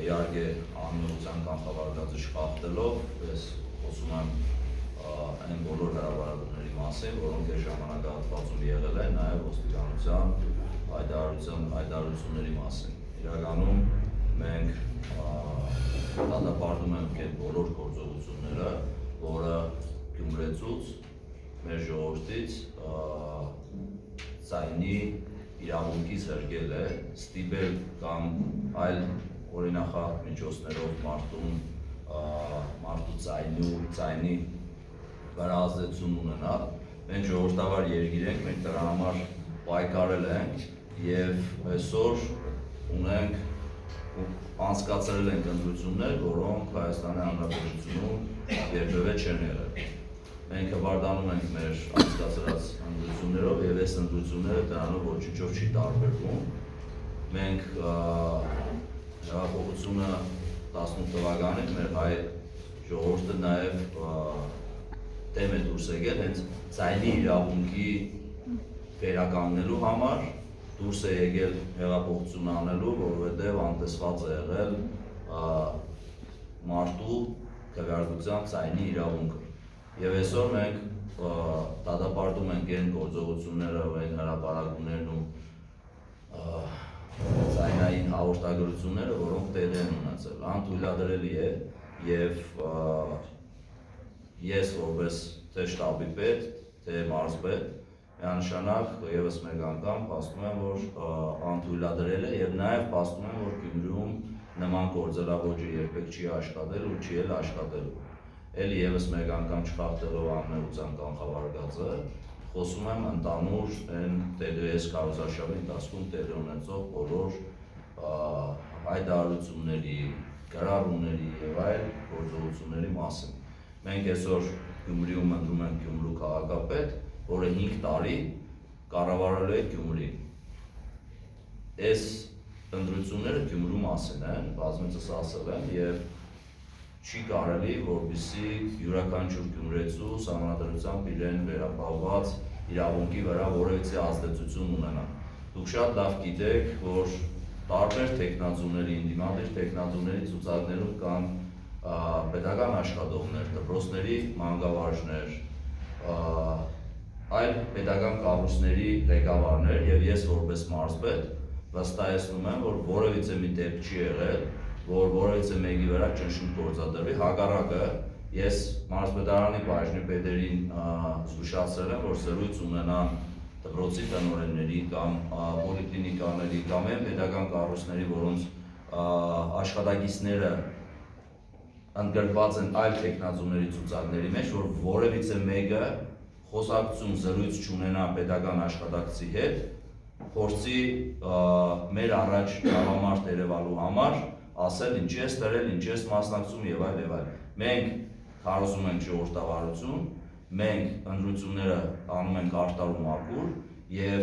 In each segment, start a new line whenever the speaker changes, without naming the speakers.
իհարկե անմիության կանխավարկածը չխախտելով, ես խոսում եմ այն բոլոր հրավառությունների մասին, որոնք այս ժամանակահատվածում եղել են, նաև ոստիկանության հայտարարությունների մասին։ Իրականում մենք դատապարտում ենք այդ բոլոր գործողությունները, որը Գյումրեցուց, մեր ժողովրդից ձայնի իրավունքից հրկել է, ստիպել կամ այլ օրինախախտ միջոցներով մարդու ձայնի վրա ազդեցություն ունենալ։ Մենք ժողովրդավար երկիր ենք, մենք դրա համար պայքարել ենք և այսօր ունենք անցկացրել ենք ընտրություններ, որոնք Հայաստանի Հանրապետությունում երբևէ չեն եղել։ Մենք հպարտանում ենք մեր անցկացրած ընտրություններով և այս ընտրությունները դրանով ոչինչով չի տարբերվում։ Մենք հեղափոխությունը 18 թվականին մեր հայ ժողովուրդը նաև դեմ է դուրս եկել հենց ձայնի իրավունքի վերականգնելու համար, դուրս է եկել հեղափոխություն անելու, որովհետև անտեսված է եղել մարդու քվեարկության ձայնի իրավունքը։ Եվ այսօր մենք դատապարտում ենք այն գործողությունները, այն հրապարակումներն ու ձայնային հաղորդագրությունները, որոնք տեղի են ունեցել։ Անթույլատրելի է և ես որպես թե շտաբի պետ, թե մարզպետ, միանշանակ ևս մեկ անգամ փաստում եմ, որ անթույլատրել է և նաև փաստում եմ, որ Գյումրիում նման գործելավոճը երբեք չի աշխատել ու չի էլ աշխատելու։ Էլի ևս մեկ անգամ չխախտելով անմեղության կանխավարկածը, խոսում եմ ընդհանուր այն TDS քարոզարշավի ընթացքում տեղի ունեցող բոլոր հայտարարությունների, գրառումների և այլ գործողությունների մասին։ Մենք այսօր Գյումրիում ընտրում ենք Գյումրու քաղաքապետ, որը 5 տարի կառավարելու է Գյումրին։ Այս ընտրությունները Գյումրու մասին են, բազմիցս ասել եմ, և չի կարելի, որպեսզի յուրաքանչյուր գյումրեցու սահմանադրությամբ իրեն վերապահված իրավունքի վրա որևիցե ազդեցություն ունենա։ Դուք շատ լավ գիտեք, որ տարբեր թեկնածուների, ընդդիմադիր թեկնածուների ցուցակներում կան պետական աշխատողներ, դպրոցների մանկավարժներ, այլ պետական կառույցների ղեկավարներ, և ես որպես մարզպետ վստահեցնում եմ, որ որևիցե մի դեպք չի եղել, որ որևիցե մեկի վրա ճնշում գործադրվի, հակառակը ես մարզպետարանի բաժնի պետերին զգուշացրել եմ, որ զրույց ունենան դպրոցի տնօրենների կամ պոլիկլինիկաների կամ այն պետական կառույցների, որոնց աշխատակիցները ընդգրկված են այլ թեկնածուների ցուցակների մեջ, որ որևիցե մեկը խոսակցություն զրույց չունենա պետական աշխատակցի հետ, փորձի մեր առաջ տղամարդ երևալու համար ասել ինչ ես տրել, ինչ ես մասնակցում և այլ և այլ։ Մենք քարոզում ենք ժողովրդավարություն, մենք ընտրությունները անում ենք արդար ու մաքուր և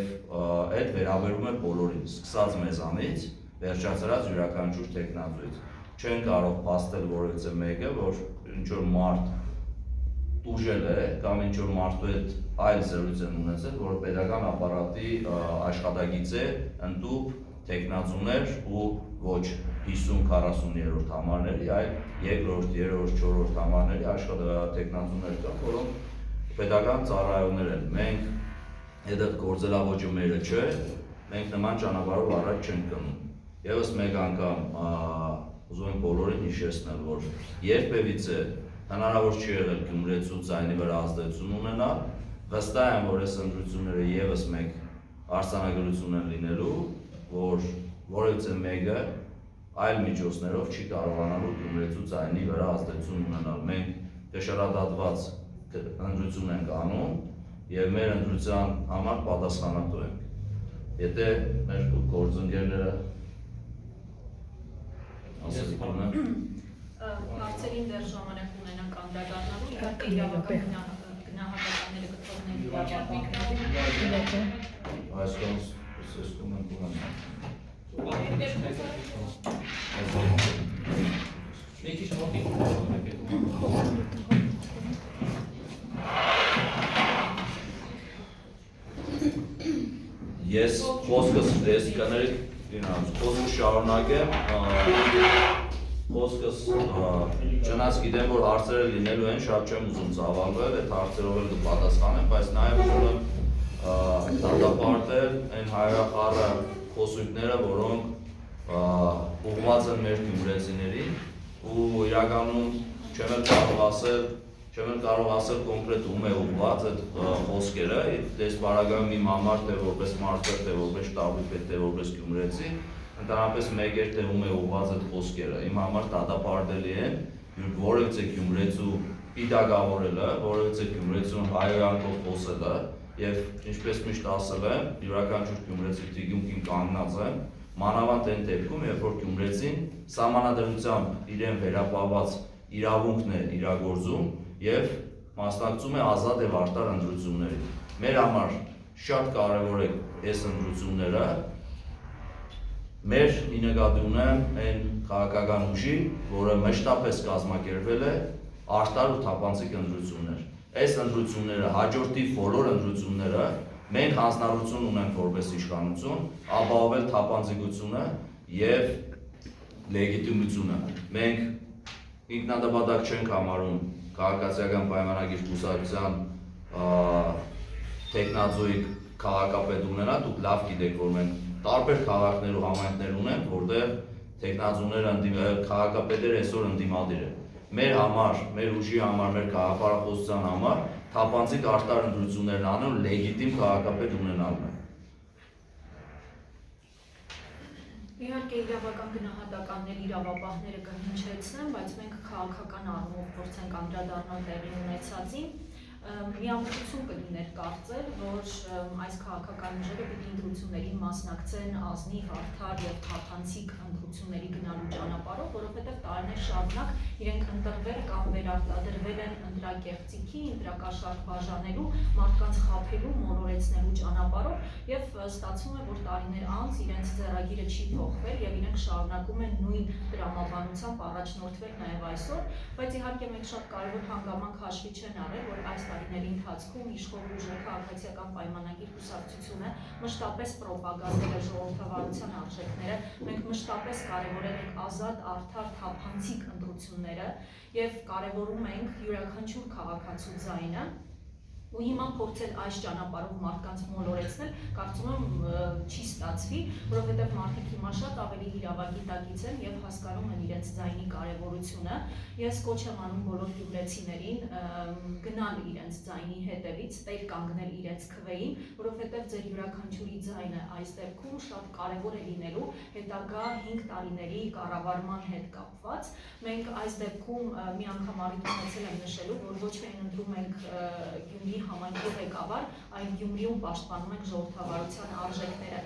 այդ վերաբերում է բոլորին, սկսած մեզանից, վերջացրած յուրաքանչյուր թեկնածուից։ Չեն կարող փաստել որևիցե մեկը, որ ինչ-որ մարդ տուժել է կամ ինչ-որ մարդու հետ այլ զրույց են ունեցել, որ պետական ապարատի աշխատակից է, ընդդուպ թեկնածուներ ու ոչ 50-40-րդ համարների, այլ երկրորդ, երրորդ, չորրորդ համարների թեկնածուներ կան, որոնք պետական ծառայողներ են։ Մենք այդ գործելավոճը մերը չէ, մենք նման ճանապարհով առաջ չենք գնում։ Եվս մեկ անգամ ուզում եմ բոլորին հիշեցնել, որ երբևիցե հնարավոր չի եղել գյումրեցու ձայնի վրա ազդեցություն ունենալ, վստահ եմ, որ այս ընտրությունները ևս մեկ արձանագրություն են լինելու, որ որևիցե մեկը այլ միջոցներով չի կարողանալու գյումրեցու ձայնի վրա ազդեցություն ունենալ։ Մենք կշռադատված ընտրություն ենք անում և մեր ընտրության համար պատասխանատու ենք։ Եթե մեր գործընկերները ասելիք ունեն։
Հարցերին դեռ ժամանակ ունենանք անդրադառնալու, իհարկե իրավական գնահատականները կտրողների իրավաբանների։
Այսքանից սեստում ենք ունենալ։ Ես խոսքս կներեք, խոսքը շարունակեմ, խոսքս չնայած գիտեմ, որ հարցերը լինելու են, շատ չեմ ուզում ծավալվել, այդ հարցերով էլ կպատասխանեմ, բայց նաև ուզում եմ դատապարտել այն հայրախառը խոսույթները, որոնք ուղղված են մեր գյումրեցիներին ու իրականում չեմ կարող ասել կոնկրետ ում է ուղղված այդ խոսքերը, դες բարագայում իմ համար թե որպես մարդիկ, թե որպես շտաբի պետ, թե որպես գյումրեցի, ընդհանրապես մեկ էր թե ում է ուղղված այդ խոսքերը։ Իմ համար դատապարտելի են որևիցե գյումրեցու պիտակավորելը, որևիցե գյումրեցուն հայհոյանքով խոսելը եւ ինչպես միշտ ասել եմ, յուրաքանչյուր գյումրեցի դիգունքին կանգնած եմ, մանավանդ այն դեպքում, երբ որ գյումրեցին սահմանադրությամբ իրեն վերապահված իրավունքն է իրագործում եւ մասնակցում է ազատ եւ արդար ընտրություններին։ Մեր համար շատ կարեւոր է այս ընտրությունները, մեր ի նկատի ունեմ այն քաղաքական ուժի, որը մշտապես կազմակերպվել է արդար ու թափանցիկ ընտրություններ։ Այս ընտրությունները, հաջորդի բոլոր ընտրությունները մենք հանձնառություն ունենք որպես իշխանություն, ապահովել թափանցիկությունը եւ լեգիտիմությունը։ Մենք ինքնադեպադակ չենք համարում քաղաքացիական պայմանագիր կուսակցության տեխնազոյիկ քաղաքապետ ունենա, դուք լավ գիտեք, որ մենք տարբեր քաղաքներ ու համայնքներ ունենք, որտեղ տեխնազոները քաղաքապետերը այսօր ընդդիմադիր են։ Մեր համար, մեր ուժի համար, մեր քաղաքապետության համար թափանցիկ արդար ընտրություններն անելու լեգիտիմ քաղաքապետ ունենալն է։
Իհարկե իրավական գնահատականների իրավապահները կհնչեցնեն, բայց մենք քաղաքական առումով փորձենք անդրադառնալ տեղի ունեցածին։ Միամտություն կլիներ կարծել, որ այս քաղաքական ուժերը պիտի ընտրություններին մասնակցեն ազնիվ, արդար եւ թափանցիկ ընտրությունների գնալու ճանապարհով, որովհետեւ տարիներ շարունակ իրենք ընտրվել կամ վերարտադրվել են ընտրակեղծիքի, ընտրակաշառք բաժանելու, մարդկանց խաբելու, մոլորեցնելու ճանապարհով եւ ստացվում է, որ տարիներ անց իրենց ձեռագիրը չի փոխվել եւ իրենք շարունակում են նույն տրամաբանությամբ առաջնորդվել նաեւ այսօր, բայց իհարկե մենք շատ կարեւոր հանգամանք հաշվի չեն առել, որ այս տարիների ընթացքում իշխող ուժը քաղաքացիական պայմանագիր կուսակցությունը մշտապես պրոպագանդել է ժողովրդավարության արժեքները, մենք մշտապես կարևորել ենք ազատ, արդար, թափանցիկ ընտրությունները եւ կարևորում ենք յուրաքանչյուր քաղաքացու ձայնը ու հիմա փորձել այս ճանապարհով մարդկանց մոլորեցնել, կարծում եմ չի ստացվի, որովհետև մարդիկ հիմա շատ ավելի իրավագիտակից են եւ հասկանում են իրենց ձայնի կարեւորությունը։ Ես կոչ եմ անում բոլոր գյումրեցիներին գնալ իրենց ձայնի հետևից, տեր կանգնել իրենց քվեին, որովհետև ձեր յուրաքանչյուրի ձայնը այս դեպքում շատ կարեւոր է լինելու հետագա 5 տարիների կառավարման հետ կապված։ Մենք այս դեպքում մի անգամ առիթ ունեցել եմ նշելու, որ ոչ միայն ընտրում ենք Գյումրի համայնքի ղեկավար, այլ Գյումրիում պաշտպանում ենք ժողովրդավարության արժեքները։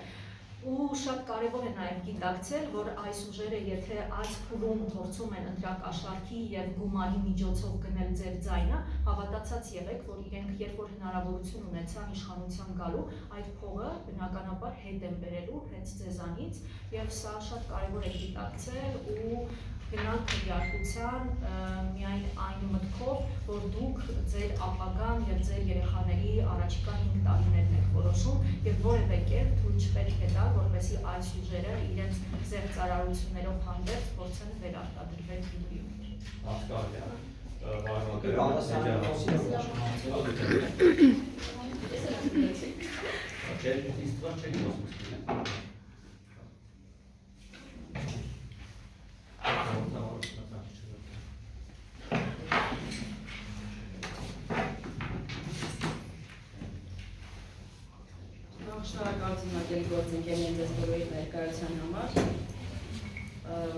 Ու շատ կարևոր է նաև գիտակցել, որ այս ուժերը, եթե այս փուլում փորձում են ընտրակաշառքի եւ գումարի միջոցով գնել ձեր ձայնը, հավատացած եղեք, որ իրենք երբ որ հնարավորություն ունեցան իշխանության գալու, այդ փողը բնականաբար հետ են բերելու հենց ձեզանից, եւ սա շատ կարևոր է գիտակցել ու գնալ քվեարկության միայն այն մտքով, որ դուք ձեր ապագան եւ ձեր երեխաների առաջիկա 5 տարիներն եք որոշում եւ որևէ կերպ թույլ չպետք է տալ, որպեսզի այս ուժերը իրենց զեղծարարություններով հանդերձ փորձեն վերարտադրվել Գյումրիում։
Շնորհակալություն ակելի գործընկերներին ձեզ բոլորի ներկայության համար։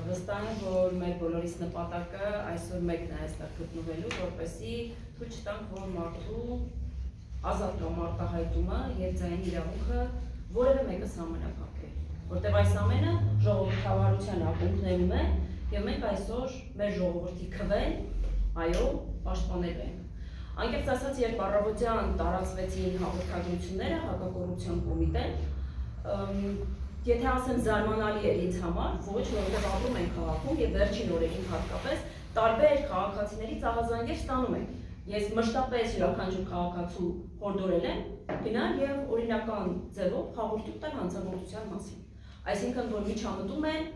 Վստահ եմ, որ մեր բոլորիս նպատակը այսօր մեկն է այստեղ գտնվելու, որպեսզի թույլ չտանք, որ մարդու ազատ կամ արտահայտումը եւ ձայնի իրավունքը որևէ մեկը սահմանափակվի, որտեղ այս ամենը ժողովրդավարության ակունքներում է եւ մենք այսօր մեր ժողովրդի քվեն, այո, պաշտպանելու ենք։ Անկեղծ ասած, երբ առավոտյան տարածվեցին հաղորդագրությունները հակակոռուպցիոն կոմիտեն, եթե ասեմ զարմանալի էր ինձ համար, ոչ, որովհետև ապրում ենք քաղաքում եւ վերջին օրերին հատկապես տարբեր քաղաքացիներից ահազանգեր ստանում ենք։ Ես մշտապես յուրաքանչյուր քաղաքացու հորդորել եմ գնալ եւ օրինական ձևով հաղորդում տալ հանցագործության մասին։ Այսինքն, որ միջամտում են,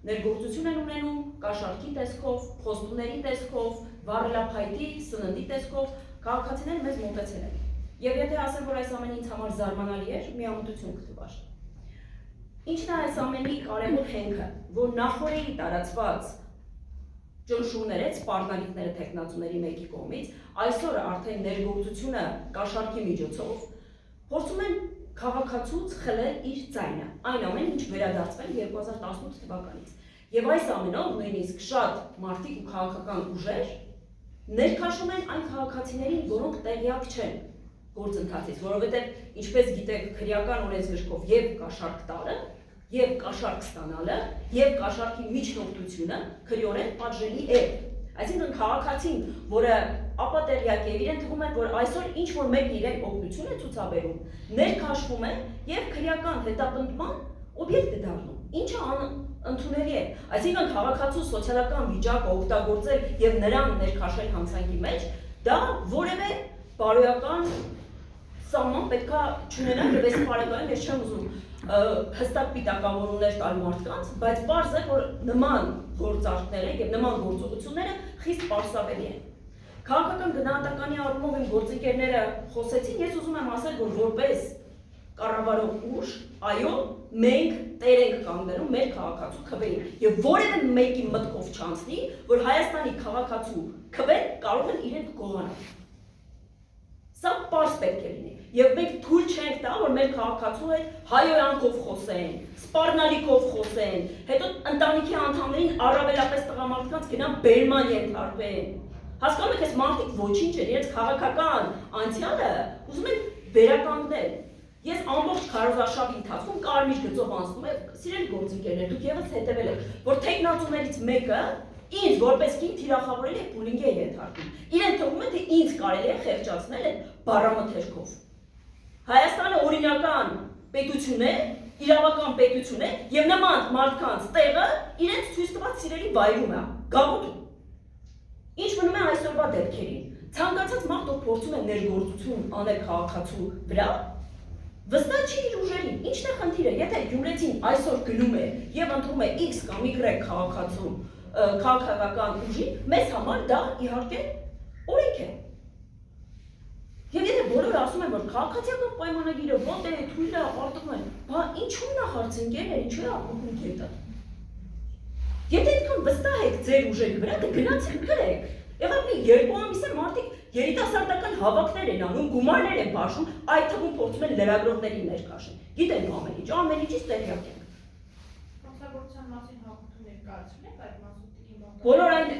ներգործություն են ունենում կաշառքի տեսքով, խոստումների տեսքով, վառելափայտի, սննդի տեսքով քաղաքացիները մեզ մոտեցել են։ Եվ եթե ասեմ, որ այս ամենը ինձ համար զարմանալի էր, միամտություն կթվար։ Ինչն է այս ամենի կարևոր հենքը, որ նախորդի տարածված ճնշումները, սպառնալիքները տեխնացուների մեկի կողմից, այսօր արդեն ներգործությունը կաշառքի միջոցով փորձում են քաղաքացուց խլել իր ձայնը, այն ամենը, ինչ վերադարձվել 2018 թվականից։ Եվ այս ամենով նույնիսկ շատ մարդիկ ու քաղաքական ուժեր ներքաշում են այն քաղաքացիներին, որոնք տեղյակ չեն գործընթացից, որովհետև ինչպես գիտեք, քրեական օրենսգրքով եւ կաշառք տալը, եւ կաշառք ստանալը, եւ կաշառքի միջնորդությունը քրեորեն պատժելի է։ Այսինքն քաղաքացին, որը ապատերյակ է, իրեն թվում է, որ այսօր ինչ որ մեկը իրեն օգնություն է ցուցաբերում, ներքաշվում է եւ քրեական հետապնդման օբյեկտ է դառնում, ինչը ընդունելի է։ Այսինքն քաղաքացու սոցիալական վիճակը օգտագործել եւ նրան ներքաշել հանցանքի մեջ, դա որևէ բարոյական սահման պետքա չունենա եւ այս բարեկային ես չեմ ուզում հստակ պիտակավորումներ տալ մարդկանց, բայց պարզ է, որ նման գործարքները եւ նման գործողությունները խիստ պարսավելի են։ Քաղաքական գնահատականի առումով իմ գործընկերները խոսեցին, ես ուզում եմ ասել, որ որպես կառավարող ուժ, այո, մենք տեր ենք կանգնելու մեր քաղաքացու քվեին եւ որևէ մեկի մտքով չանցնի, որ Հայաստանի քաղաքացու քվեն կարող են իրենք գողանալ։ Սա պարզ պետք է լինի եւ մենք թույլ չենք տա, որ մեր քաղաքացու հետ հայոյանքով խոսեն, սպառնալիքով խոսեն, հետո ընտանիքի անդամներին առավելապես տղամարդկանց գնան բերման ենթարկվեն։ Հասկանում եք, այս մարդիկ ոչինչ են, իրենց քաղաքական անցյալը ուզում են վերականգնել։ Ես ամբողջ քարոզարշավի ընթացքում կարմիր գծով անցնում եմ, սիրելի գործընկերներ, դուք եւս հետևել եք, որ տեխնացուներից մեկը ինձ որպես կին թիրախավորել է բուլինգի է ենթարկում։ Իրեն թվում է, թե ինձ կարելի է խեղճացնել այդ բառամթերքով։ Հայաստանը օրինական պետություն է, իրավական պետություն է, եւ նման մարդկանց տեղը իրենց ցույց տված սիրելի վայրում է, գաղութում։ Ինչ մնում է այսօրվա դեպքերին։ Ցանկացած մարդ, ով փորձում է ներգործություն անել քաղաքացու վրա, վստահ չի իր ուժերին։ Ինչն է խնդիրը, եթե Գյումրեցին այսօր գնում է եւ ընտրում է X կամ Y քաղաքացու քաղաքական ուժի, մեզ համար դա իհարկե օրենք է։ Եվ եթե բոլորը ասում են, որ քաղաքացիական պայմանագիրը ոնց է, թույլ է, արտում են, բա ինչու՞ն է հարցընկերներ, ինչու է ապուխում կետը։ Եթե այդքան վստահ եք ձեր ուժերի վրա, դե գնացեք գրեք։ Եղավ մի 2 ամիս է մարդիկ երիտասարդական հավաքներ են անում, գումարներ են բաշխում, այդ թվում փորձում են լրագրողներին ներկաշեն։ Գիտեն ամեն ինչից տեղյակ են։
Հանցագործության մասին հաղորդում ներկայացրել եք այդ մասնիկին բանտը։
Բոլոր այն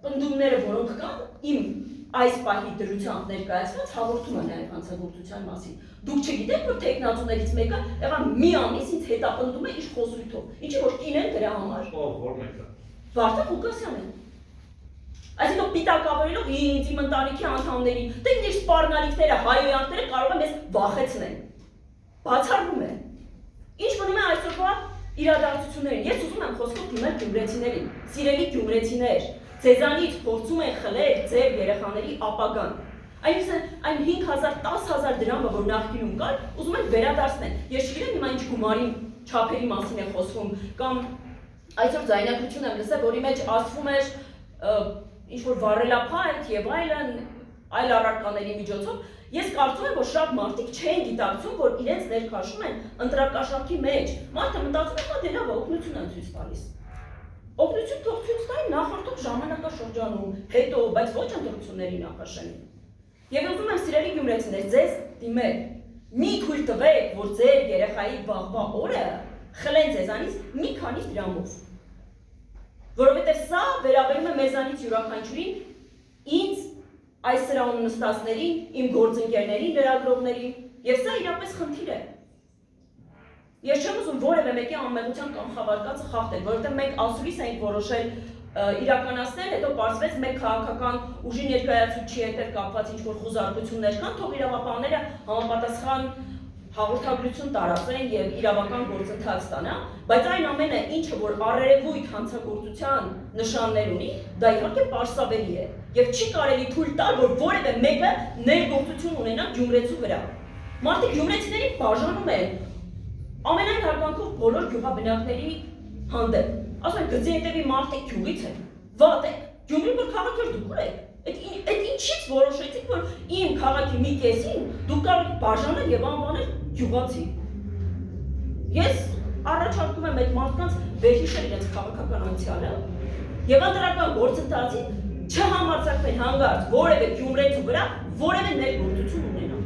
պնդումները, որոնք կան, իմ այս պահի դրությամբ ներկայացված հաղորդումը նաև հանցագործության մասին։ Դուք չգիտեք, որ տեխնացուներից մեկը եղավ մի ամիս ինձ հետապնդում է իր խոսույթով։ Ինչի որ կին են դրա համար։
Ո՞ր մեկը։
Վարդան Ղուկասյանն։ Այսինքն պիտակավորելով ինձ իմ ընտանիքի անդամներին, դե իր սպառնալիքները, հայոյանքները կարող է մեզ վախեցնեն։ Բացառվում է։ Ինչ մնում է այսօրվա իրադարձություններին։ Ես ուզում եմ խոսքով դիմել գյումրեցիներին, սիրելի գյումրեցիներ, ձեզանից փորձում են խլել ձեր երեխաների ապագան։ Այսինքն այն 5,000-10,000 դրամը, որ նախկինում կար, ուզում են վերադարձնել։ Ես չգիտեմ հիմա ինչ գումարի չափերի մասին է խոսվում, կամ այսօր ձայնագրություն եմ լսել, որի մեջ ասվում էր ինչ որ վառելափայտ եւ այլ առարկաների միջոցով, ես կարծում եմ, որ շատ մարդիկ չեն գիտակցում, որ իրենց ներքաշում են ընտրակաշառքի մեջ։ Մարդը մտածում է, դե լավ, օգնություն են ցույց տալիս։ Օգնություն թող ցույց տային նախորդող ժամանակաշրջանում, հետո, բայց ոչ ընտրությունների նախաշեմին։ Եվ ուզում եմ սիրելի գյումրեցիներ, ձեզ դիմել, մի թույլ տվեք, որ ձեր երեխայի վաղվա օրը խլեն ձեզանից մի քանի դրամով։ Որովհետև սա վերաբերում է մեզանից յուրաքանչյուրին, ինձ, այս սրահում նստածներին, իմ գործընկերներին, լրագրողներին, եւ սա իրապես խնդիր է։ Ես չեմ ուզում որևէ մեկի անմեղության կամ խավարկածը խախտել, որովհետև մենք ասուլիս ենք որոշել իրականացնել, հետո պարզվեց մեկ քաղաքական ուժի ներկայացուցիչի հետ կապված ինչ-որ խուզարկություններ կան, թող իրավապահները համապատասխան հաղորդագրություն տարածեն եւ իրավական գործընթաց տանա, բայց այն ամենը, ինչը որ առերևույթ հանցագործության նշաններ ունի, դա իհարկե պարսավելի է եւ չի կարելի թույլ տալ, որ որևէ մեկը ներգործություն ունենա գյումրեցու վրա։ Մարդիկ գյումրեցիներին բաժանում են ամենայն հարգանքով բոլոր գյուղաբնակների հանդեպ։ ասում են գծի հետևի մարդիկ գյուղից են, վատ եք, Գյումրի որ քաղաքը դուք եք, այդ ինչից որոշեցիք, որ իմ քաղաքի մի կեսին դուք կարող եք բաժանել եւ անվանել գյուղացի։ Ես առաջարկում եմ այդ մարդկանց վերհիշել իրենց քաղաքական անցյալը եւ ընտրական գործընթացին չհամարձակվեն հանգարց որևէ գյումրեցու վրա որևէ ներգործություն ունենալ։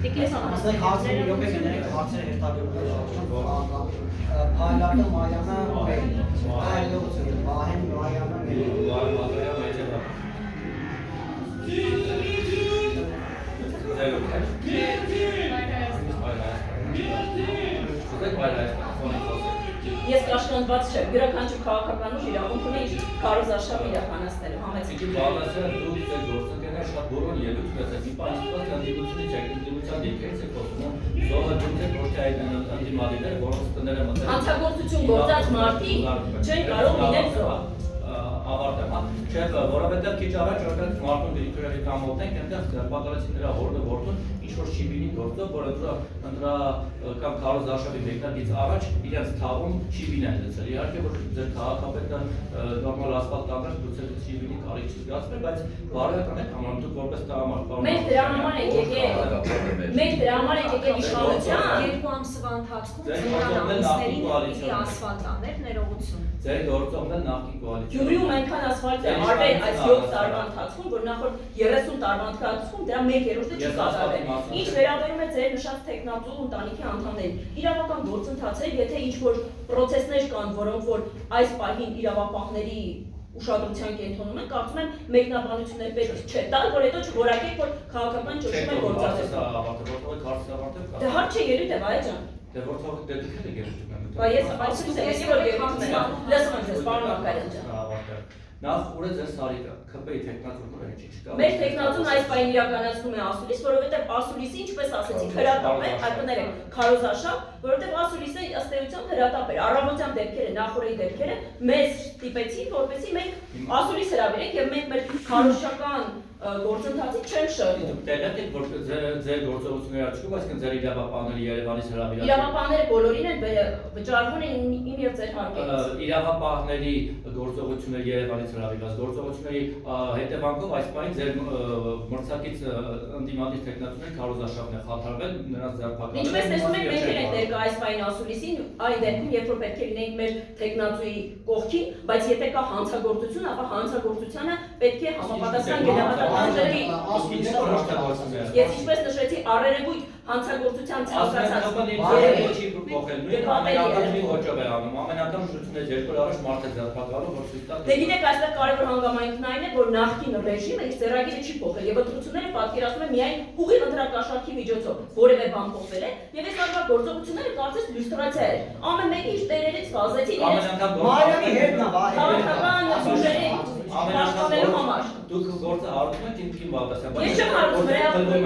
Ասենք հարցերը յոկե կներեք հարցերը հետագայում Փայլատը Մայանը այլոցը Վահեն Մայանը
Ես կաշկանդված չեմ, յուրաքանչյուր քաղաքական ուժ իրավունք ունի իր քարոզարշավը իրականացնելու համեցիկ։
Բալասը դուք եք գործընկերներ շատ բոլոր ելույթ ունեցեք, մի բան ստացած հանդիպությունից եք, ընդդիմության եկեք եք խոսում, զոհը դուք եք ոչ թե այդ ընդդիմադիրները, որոնց տները մտել։
Հանցագործություն գործած մարդիկ չեն կարող լինել զոհ։
Ավարտեմ, հա, չէ, որովհետև քիչ առաջ որտեղ մարդուն դիրքերի կամոտենք, այնտեղ պատահեցի նրա հորը որդուն ինչ-որ շիբինի գործով, որ ընդրա կամ քարոզարշավի մեկնարկից առաջ իրենց թաղում շիբին են լցել։ Իհարկե, որ ձեր քաղաքապետը նորմալ ասֆալտ տակներ գուցե շիբինի կարիք չզգացվի, բայց բարոյական եք համարում դուք որպես տղամարդ։
Մենք դրա համար ենք եկել իշխանության։
2 ամսվա ընթացքում ծննդամիսներին պիտի ասֆալտ աներ ներողություն։
Ձեր գործողն էլ նախկին կոալիցիա։
Գյումրիում այնքան ասֆալտ է արվել այս 7 տարվա ընթացքում, որ նախորդ 30 տարվա ընթացքում դրա 1/3-ը չի կատարվել։ Ինչ վերաբերում է ձեր նշած տեխնատու ընտանիքի անդամներին, իրավական գործընթաց է, եթե ինչ-որ պրոցեսներ կան, որոնք որ այս պահին իրավապահների ուշադրության կենտրոնում են, կարծում եմ մեկնաբանություններ պետք չէ տալ, որ հետո չորակեք, որ քաղաքական ճնշում է գործածել։ Դե հարց չէ ելույթ է, վայ ջան։
Դե որտեղ դե դուք եք ելույթ ունենում։
Բայց ես այսպես եմ եկել, որ ելույթ ունենամ։ Լսում եմ ձեզ, պարոն Մակարյան ջան։
Նախ ուր է ձեր սարիկը, ԿՊ-ի տեխնատուրը ինչի չկա։
Մեր տեխնատուն այս պահին իրականացնում է ասուլիս, որովհետև ասուլիսը ինչպես ասեցիք, հրատապ է, այդ կներեք, քարոզարշավ, որովհետև ասուլիսը ըստ էության հրատապ էր, առավոտյան դեպքերը, նախորդի դեպքերը մեզ ստիպեցին, որպեսզի մենք ասուլիս հրավիրենք եւ մենք մեր քարոզչական գործընթացի չենք շրջում։
Դուք տեղյակ եք, որ ձեր գործողությունները աչքում, այսինքն ձեր իրավապահները Երևանից հրավիրած։
Իրավապահները բոլորին են վճարվում են իմ եւ ձեր հարկերից։
Իրավապահների գործողությունները Երևանից հրավիրած գործողությունների հետևանքով այս պահին ձեր մրցակից ընդդիմադիր տեխնատուների քարոզարշավն է խաթարվել, նրանց ձերբակալել։
Ինչպես տեսնում եք, մենք ենք ներկա այս պահին ասուլիսին, այն դեպքում, երբ որ պետք է լինենք մեր տեխնատուի կողքին, բայց եթե կա հանցագործություն, ապա հանցագործությանը պետք է համապատասխան գնահատական տրվի։ Ես ինչպես նշեցի, առերևույթ հանցագործության ցանկացած
չի փոխել, նույն ամենական ոճով է անում, ամենական ուշությունից 2 օր առաջ մարդ է ձերբակալում, որ ցույց տա։
Դե գիտեք, այստեղ կարևոր հանգամանքն այն է, որ նախկին ռեժիմը իր ծրագիրը չի փոխել եւ ընտրությունները պատկերացնում են միայն ուղիղ ընտրակաշառքի միջոցով, որևէ բան փոխվել է եւ այս տարվա գործողությունները կարծես լյուստրացիա էր։ Ամեն մեկը իր տերերից վազեցին
Մարիամի հետ նա վահ
քաղաքական ուժերի պաշտպանելու համար։
Դուք գործը հարցում եք Կին Բաղդասյան։
Ես չեմ հարցում,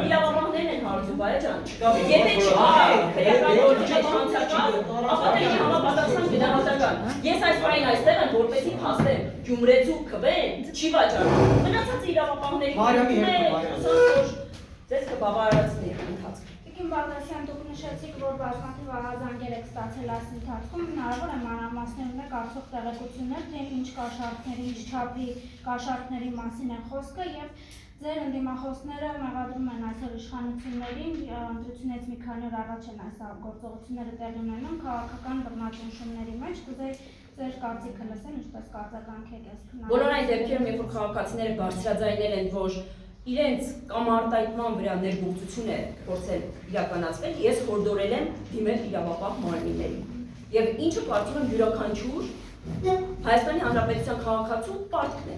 իրավապահներն են հարցում, բայ ջան։ Եթե չկա քրեական գործի հանցական, ապա դե համապատասխան գնահատական։ Ես այս բանը այստեղ եմ, որպեսզի փաստեմ, Գյումրեցու քվեն չի վաճառվում։ Մնացածը իրավապահների ձեզ կբավարարեցնի ընթացքը։
Տիկին Բաղդասյան, դուք նշեցիք, որ բազմաթիվ ահազանգեր եք ստացել այս ընթացքում, հնարավոր է մանրամասներ ունեք արդյոք տեղեկություններ, թե ինչ կաշառքների, ինչ չափի կաշառքների մասին է խոսքը եւ ձեր ընդդիմախոսները մեղադրում են այսօր իշխանություններին, ընտրությունից մի քանի օր առաջ են այս գործողությունները տեղի ունենում քաղաքական բռնաճնշումների մեջ, կուզեի ձեր կարծիքը լսեմ, ինչպես կարձականք եք այս քննարկումը։
Բոլոր այն դեպքերում, երբ որ քաղաքացիները բարձրաձայնել են, որ իրենց կամ արտահայտման վրա ներգործություն է փորձել իրականացվել, ես հորդորել եմ դիմել իրավապահ մարմիններին։ Եվ ինչը կարծում եմ յուրաքանչյուր Հայաստանի Հանրապետության քաղաքացու պարտքն է։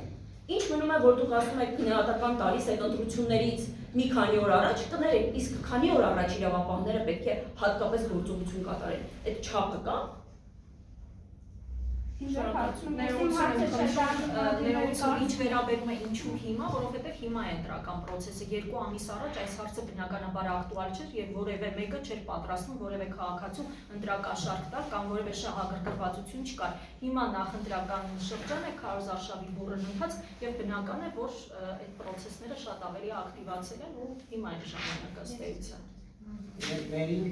Ինչ մնում է, որ դուք ասում եք գնահատական տալիս եք ընտրություններից մի քանի օր առաջ, կներեք, իսկ քանի օր առաջ իրավապահները պետք է հատկապես գործողություն կատարեն։ Այդ չափը կա։
Ներողություն, ինչ վերաբերում է ինչու հիմա, որովհետև հիմա է ընտրական process-ը, 2 ամիս առաջ այս հարցը բնականաբար ակտուալ չէր եւ որևէ մեկը չէր պատրաստվում որևէ քաղաքացու ընտրակաշառք տալ կամ որևէ շահագրգռվածություն չկար։ Հիմա նախընտրական շրջան է, քարոզարշավի բուռն ընթացք եւ բնական է, որ այդ process-ները շատ ավելի ակտիվացել են ու հիմա է ժամանակը ըստ էության։
Մերին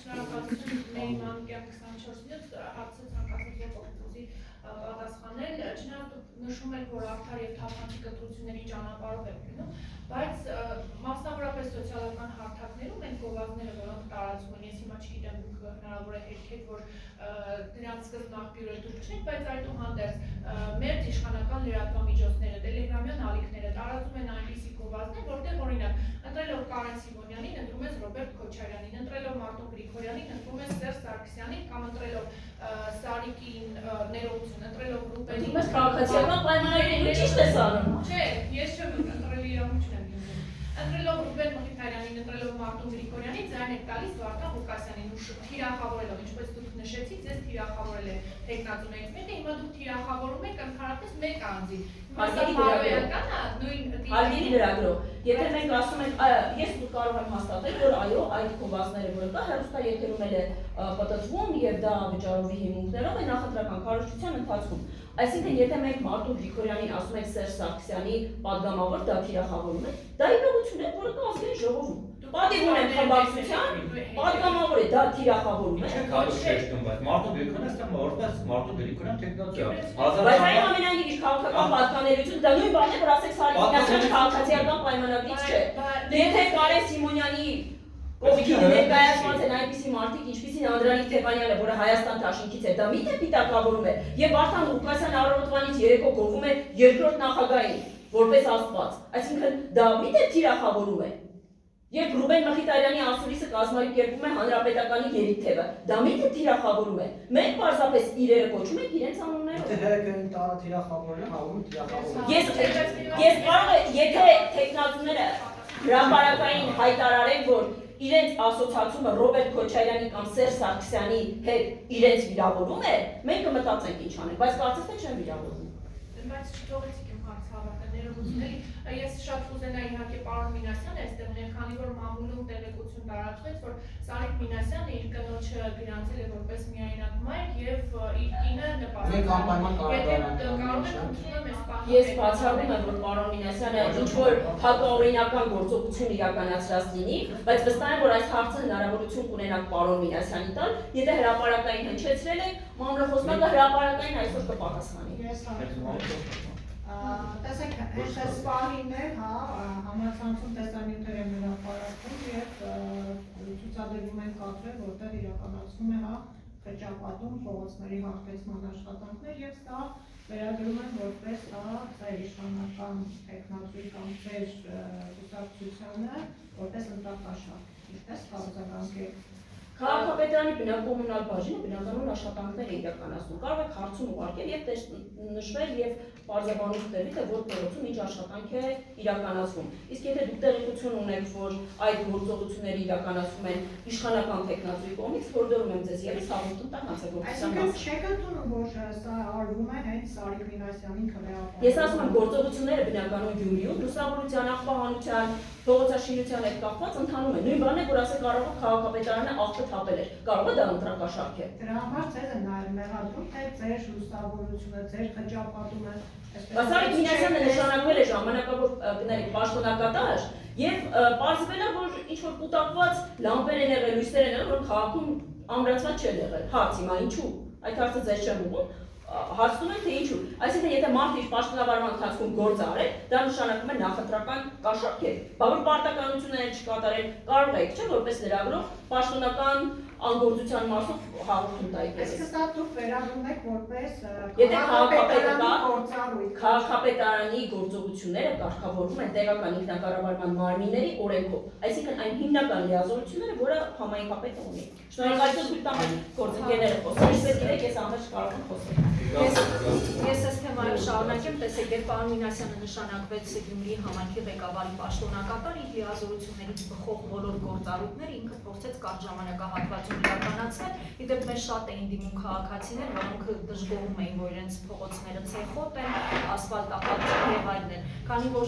Շնորհակալություն Նեյման 24-ից հարցը ցանկացած
պատասխանել, չնայած նշում եք, որ արդար եւ թափանցիկ կտրությունների ճանապարհով եք գնում, բայց մասնավորապես սոցիալական հարթակներում են գովազդները, որոնք տարածվում են, ես հիմա չգիտեմ, դուք հնարավոր է հետքեք, որ դրանց սկզբն աղբյուրը դուք չեք, բայց այդուհանդերձ մեր իշխանական լրատվամիջոցները, տելեգրամյան ալիքները տարածում են այնպիսի գովազդներ, որտեղ օրինակ ընտրելով Կարեն Սիմոնյանին, ընտրում ես Ռոբերտ Քոչարյանին, ընտրելով Մարտուն Գրիգորյանին, ընտրում ես Սերժ Սարգսյանին կամ ընտրելով Սարիկին ներողություն, ընտրելով Ռուբենին։
Դու մեզ քաղաքացիական պայմանագրերը ճիշտ ես անում։
Չէ, ես չեմ ընտրել իրավունք չեմ դիմում։ Ընտրելով Ռուբեն Մխիթարյանին, ընտրելով Մարտուն Գրիգորյանին, ձայն եք տալիս Վարդան Ղուկասյանին ու թիրախավորելով, ինչպես դուք նշեցիք, ձեզ թիրախավորել է տեխնատուներից մեկը, հիմա դուք թիրախավորում եք ընդհանրապես մեկ անձի։
Հարգելի լրագրող, եթե մենք ասում ենք, ես կարող եմ հաստատել, որ այո, այդ գովազդները, որը կա, հեռուստաեթերում էլ է պատտվում եւ դա վճարովի հիմունքներով է նախընտրական քարոզչության ընթացքում։ Այսինքն, եթե մենք Մարտուն Գրիգորյանին ասում ենք Սերժ Սարգսյանի падգամավոր, դա թիրախավորում է, դա իրողություն է, որը կա ազգային ժողովում։ Պատիվ ունենք խմբակցության, падգամավոր է, դա թիրախավորում է։
Մարտուն Գրիգորյանը ստամ որպես Մարտուն Գրիգորյան տեխնատուր։
Բայց այն ամենայնիվ իր քաղաքական պատկանելություն դա նույն բանն է, որ ասեք Սարիկյանը քաղաքացիական պայմանագրից չէ։ Եթե Կարեն Սիմոնյանի կողքին ներկայացված են այնպիսի մարդիկ, ինչպիսին Անդրանիկ Թևանյանը, որը Հայաստան դաշինքից է, դա միթե պիտակավորում է, եւ Վարդան Ղուկասյանը առավոտվանից երեկո գովում է երկրորդ նախագահային, որպես աստված։ Այսինքն դա միթե թիրախավորում է։ Երբ Ռուբեն Մխիթարյանի ասուլիսը կազմակերպում է հանրապետականի երիթևը, դա միթե թիրախավորում է։ Մենք պարզապես իրերը կոչում ենք իրենց անուններով։
Եթե հերեկային տանը թիրախավորել են, հավում թիրախավորել։
Ես կարող եմ, եթե տեխնատուները հրապարակային հայտարարեն, որ իրենց ասոցիացումը Ռոբերտ Քոչարյանի կամ Սերժ Սարգսյանի հետ իրենց վիրավորում է, մենք կմտածենք ինչ անենք, բայց կարծես թե չեն վիրավորում։
Բայց չթողեցիք իմ հարցը հավատալ ներողությունների, ես շատ կուզենայի իհարկե պարոն Մինասյանը այստեղ ուներ, քանի որ մամուլում տեղեկություն տարածվեց, որ Սարիկ Մինասյանը իր կնոջը գրանցել է որպես միայնակ մայր եւ իր կինը նպաստել։
Ես բացառում եմ, որ պարոն Մինասյանը ինչ-որ հակաօրինական գործողություն իրականացրած լինի, բայց վստահ եմ, որ այս հարցը հնարավորություն կունենանք պարոն Մինասյանի տալ, եթե հրապարակային հնչեցրել եք, մամուլախոսնակը հրապարակային այսօր կպատասխանի։
Տեսեք, այս պահին է, համացանցում տեսանյութեր են հրապարակվում եւ ցուցադրվում են կադրեր, որտեղ իրականացվում է խճապատում, փողոցների հարթեցման աշխատանքներ եւ սա վերագրում են որպես ձեր իշխանական տեխնատուր կամ ձեր կուսակցությանը որպես ընտրակաշառք։ Ինչպես կարձագանքեք։
Քաղաքապետարանի բնակոմունալ բաժինը բնականոն աշխատանքներ է իրականացնում։ Կարող եք հարցում ուղարկել եւ նշվել եւ պարզաբանություն տվել, թե որ փողոցում ինչ աշխատանք է իրականացվում։ Իսկ եթե դուք տեղեկություն ունեք, որ այդ գործողությունները իրականացվում են իշխանական տեխնատուի կողմից, հորդորում եմ ձեզ եւս հաղորդում տալ հանցագործության
մասին։ Այսինքն չեք ընդունում, որ սա արվում է հենց Սարիկ Մինասյանին քվեապահ։
Ես ասում եմ, գործողությունները բնականոն Գյումրիում, լուսավորության, աղբահանության, փողոցաշինության հետ կապված ընթանում է։ Նույն բանն է, որ ասեք առավոտ քաղաքապետարանը աղբը թափել էր։ Կարող է դա ընտրակաշառք է։
Դրա համար ձեզ են մեղադրում, թե ձեր լուսավորությունը, ձեր խճապատումը։
Սարիկ Մինասյանը նշանակվել է ժամանակավոր պաշտոնակատար եւ պարզվել է, որ ինչ-որ կուտակված լամպեր են եղել, լույսեր են եղել, որ քաղաքում ամրացված չեն եղել։ Հարց հիմա ինչու։ Այդ հարցը ձեզ չեմ ուղղում։ Հարցնում են թե ինչու։ Այսինքն եթե մարդը իր պաշտոնավարման ընթացքում գործ արել, դա նշանակում է նախընտրական կաշառք է։ Բա որ պարտականությունները չկատարել, կարող եք, չէ՞, որպես լրագրող պաշտոնական անգործության մասով հաղորդում տայք։
Այսինքն սա դուք վերագրում եք որպես
քաղաքապետարանի գործողությունները կարգավորվում են տեղական ինքնակառավարման մարմինների օրենքով։ Այսինքն այն հիմնական լիազորությունները, որը համայնքապետը ունի։ Շնորհակալություն թույլ տամ գործընկերները խոսել։ Իսկ ես ամեն կարող եմ խոսել։
Ես այս թեմայով շարունակեմ, տեսեք, երբ պարոն Մինասյանը նշանակվեց Գյումրիի համայնքի ղեկավարի պաշտոնակատար, իր լիազորություններից բխող բոլոր գործառույթները ինքը փորձեց կարճ ժամանակահատվածում իրականացնել։ Իդեպ մեզ շատ էին դիմում քաղաքացիներ, որոնք դժգոհում էին, որ իրենց փողոցները ցեխոտ են, ասֆալտապատ եւ այլն։ Քանի որ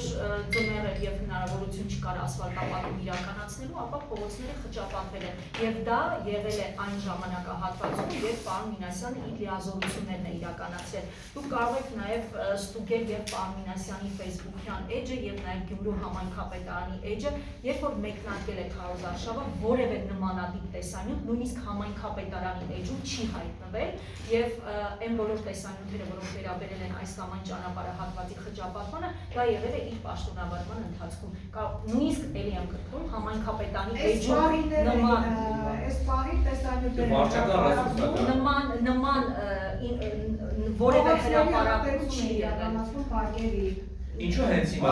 ձմեռ էր եւ հնարավորություն չկար ասֆալտապատում իրականացնելու, ապա փողոցները խճապատվել են եւ դա եղել է այն ժամանակահատվածում, երբ պարոն Մինասյանը իր լիազորություններն է իրականացրել։ Դուք կարող եք նաեւ ստուգել եւ պարոն Մինասյանի Facebook-յան էջը եւ նաեւ Գյումրու համայնքապետարանի էջը, երբ որ մեկնարկել է քարոզարշավը, որևէ նմանատիպ տեսանյութ նույնիսկ համայնքապետարանի էջում չի հայտնվել եւ այն բոլոր տեսանյութերը, որոնք վերաբերել են այս կամ այն ճանապարհահատվածի խճապատմանը, դա եղել է իր պաշտոնավարման ընթացքում։ Նույնիսկ էլի եմ կրկնում, համայնքապետարանի էջում նման որևէ հրապարակում չի եղել։
Ինչու հենց հիմա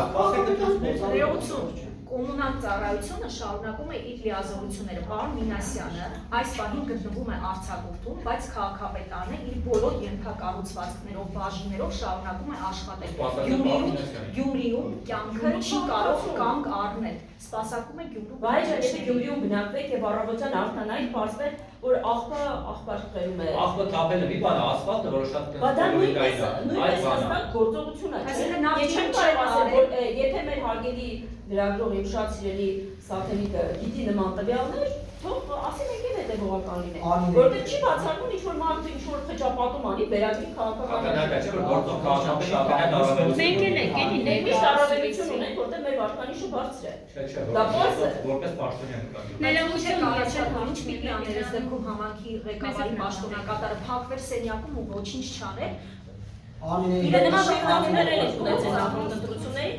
Ներողություն, կոմունալ ծառայությունը շարունակում է իր լիազորությունները։ Պարոն Մինասյանը այս պահին գտնվում է արձակուրդում, բայց քաղաքապետարանը իր բոլոր ենթակառուցվածքներով, բաժիններով շարունակում է աշխատել։ Գյումրիում կյանքը չի կարող կանգ առնել։ Սպասարկում է Գյումրու։
Բայց եթե Գյումրիում բնակվեք եւ առավոտյան արտանայիք, պարզվել որ աղբար խերում է։
Աղբը թափելը մի բան է, ասֆալտը, որը շատ
Դա նույնպես հաստատ գործողություն է, չէ՞։ Եթե մեր հարգելի լրագրող եւ շատ սիրելի սատելիտը գիտի նման տվյալներ, թող ասի մենք էլ հետեւողական լինենք, որտեղ չի բացառվում ինչ որ մարդը ինչ որ խճապատում անի, վերագրի քաղաքական։
Մենք էլ ենք, էլի
Մենք առավելություն ունենք, որտեղ մեր վարկանիշը բարձր է։ Դա բարձր է։
Որպես պաշտոնյա նկատի։
Ներողություն կառաջարկում, ինչ պիտի աներ այս դեպքում համանքի ղեկավարի պաշտոնակատարը փակվեր սենյակում ու ոչինչ չաներ։
Անին
Իրեն նման շփոթներ են ունեցել նախընտրությունների,